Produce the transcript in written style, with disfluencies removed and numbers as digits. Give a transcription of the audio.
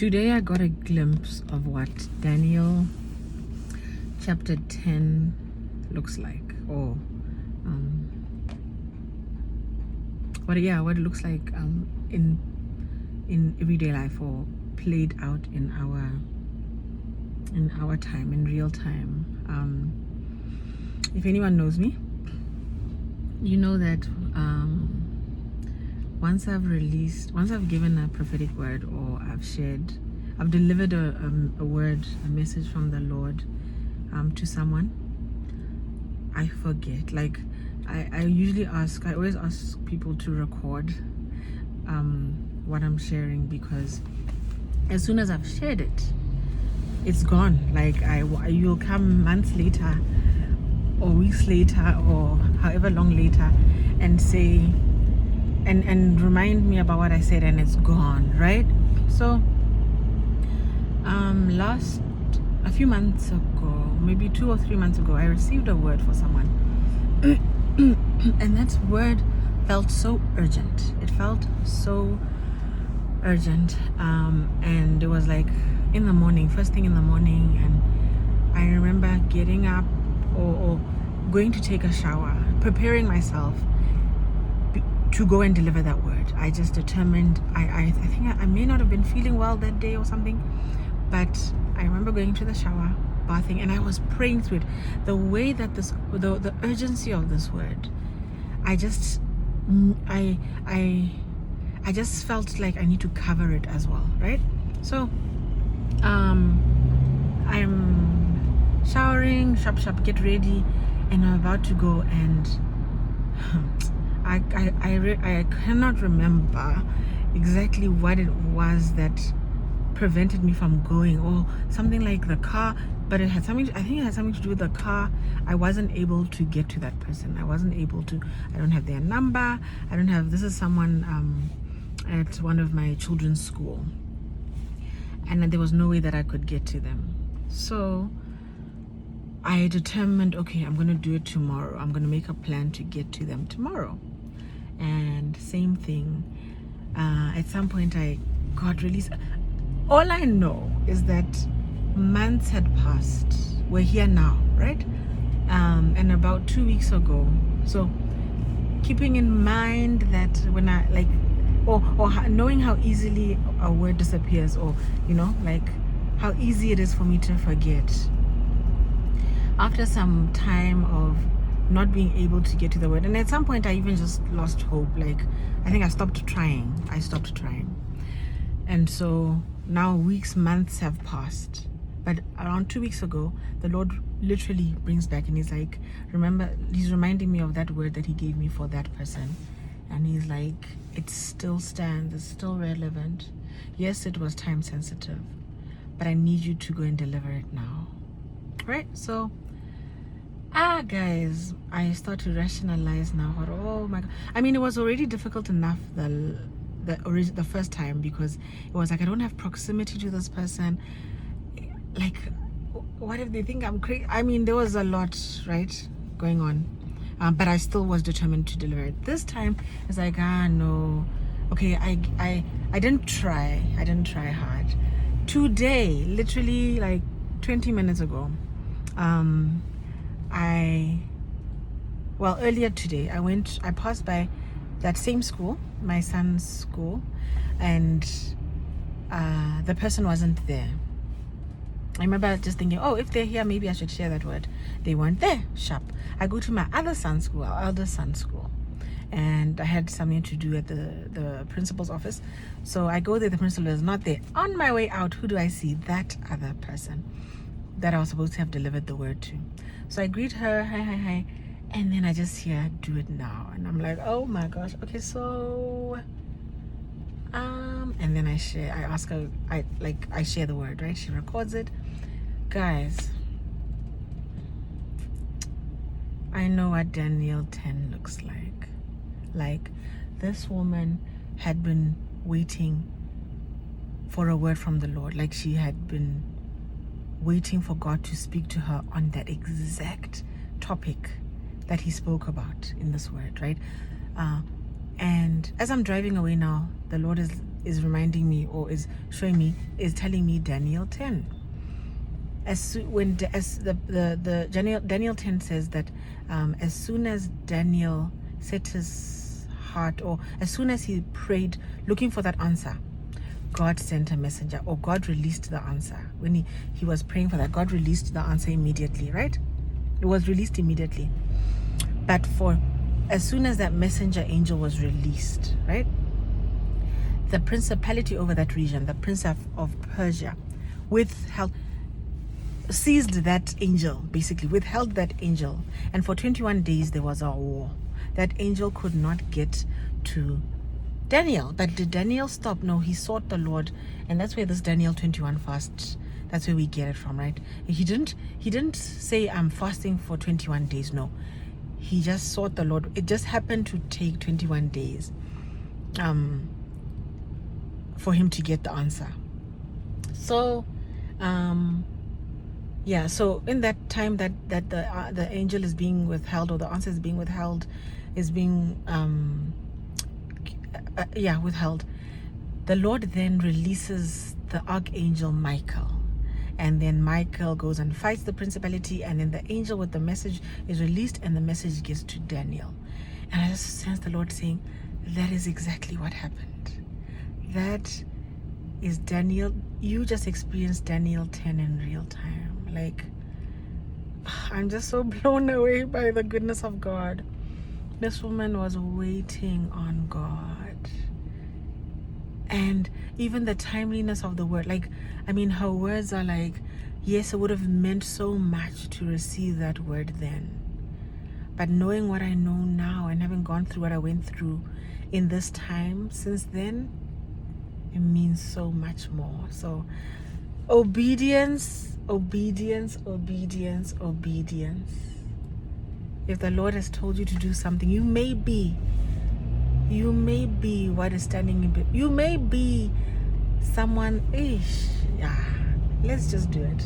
Today I got a glimpse of what Daniel chapter 10 looks like, or what it looks like in everyday life, or played out in our time, in real time. If anyone knows me, you know that once I've given a prophetic word, or I've delivered a word, a message from the Lord to someone, I forget. Like I always ask people to record what I'm sharing, because as soon as I've shared it, it's gone. Like you'll come months later or weeks later or however long later and say and remind me about what I said, and it's gone, right? So a few months ago, maybe 2 or 3 months ago, I received a word for someone. And that word felt so urgent. It felt so urgent. And it was like in the morning, first thing in the morning, and I remember getting up or going to take a shower, preparing myself to go and deliver that word. I just determined, I think I may not have been feeling well that day or something, but I remember going to the shower, bathing, and I was praying through it. The way that the urgency of this word, I just felt like I need to cover it as well, right? So I'm showering, shop, get ready, and I'm about to go, and I cannot remember exactly what it was that prevented me from going, or something like the car, but I think it had something to do with the car. I wasn't able to get to that person. I don't have their number. This is someone at one of my children's school, and there was no way that I could get to them. So I determined, okay, I'm going to do it tomorrow. I'm going to make a plan to get to them tomorrow. And same thing, at some point I got released. All I know is that months had passed. We're here now, right? And about 2 weeks ago, so keeping in mind that when I or knowing how easily a word disappears, or like how easy it is for me to forget, after some time of not being able to get to the word, and at some point I even just lost hope. Like I think I stopped trying. And so now months have passed, but around 2 weeks ago, the Lord literally brings back, and he's like, he's reminding me of that word that he gave me for that person, and he's like, it still stands, it's still relevant. Yes, it was time sensitive, but I need you to go and deliver it now, right? So guys, I start to rationalize now. Oh my God! I mean, it was already difficult enough the first time, because it was like, I don't have proximity to this person. Like, what if they think I'm crazy? I mean, there was a lot, right, going on, but I still was determined to deliver it. This time it's like, no, okay, I didn't try hard. Today, literally like 20 minutes ago, earlier today, I passed by that same school, my son's school, and the person wasn't there. I remember just thinking, oh, if they're here, maybe I should share that word. They weren't there. Sharp. I go to my other son's school, our elder son's school, and I had something to do at the principal's office. So I go there, the principal is not there. On my way out, who do I see? That other person that I was supposed to have delivered the word to. So I greet her, hi, and then I just hear, do it now. And I'm like, oh my gosh, okay, so and then I ask her, I share the word, right? She records it. Guys, I know what Daniel 10 looks like. Like, this woman had been waiting for a word from the Lord. Like, she had been waiting for God to speak to her on that exact topic that he spoke about in this word, right? And as I'm driving away now, the Lord is is reminding me, or is showing me, is telling me Daniel 10. Daniel 10 says that as soon as Daniel set his heart, or as soon as he prayed looking for that answer, God sent a messenger, or God released the answer. When he was praying for that, God released the answer immediately, right? It was released immediately. But as soon as that messenger angel was released, right, the principality over that region, the prince of Persia, seized that angel, basically withheld that angel, and for 21 days there was a war. That angel could not get to Daniel. But did Daniel stop? No, he sought the Lord, and that's where this Daniel 21 fast, that's where we get it from, right? He didn't say I'm fasting for 21 days. No, he just sought the Lord. It just happened to take 21 days for him to get the answer. So yeah, so in that time that the angel is being withheld, or the answer is being withheld, withheld, the Lord then releases the archangel Michael, and then Michael goes and fights the principality, and then the angel with the message is released, and the message gets to Daniel. And I just sense the Lord saying, that is exactly what happened. That is Daniel. You just experienced Daniel 10 in real time. Like, I'm just so blown away by the goodness of God. This woman was waiting on God. And even the timeliness of the word, like, I mean, her words are like, yes, it would have meant so much to receive that word then. But knowing what I know now, and having gone through what I went through in this time since then, it means so much more. So obedience, obedience, obedience, obedience. If the Lord has told you to do something, you may be what is standing in, you may be someone, let's just do it.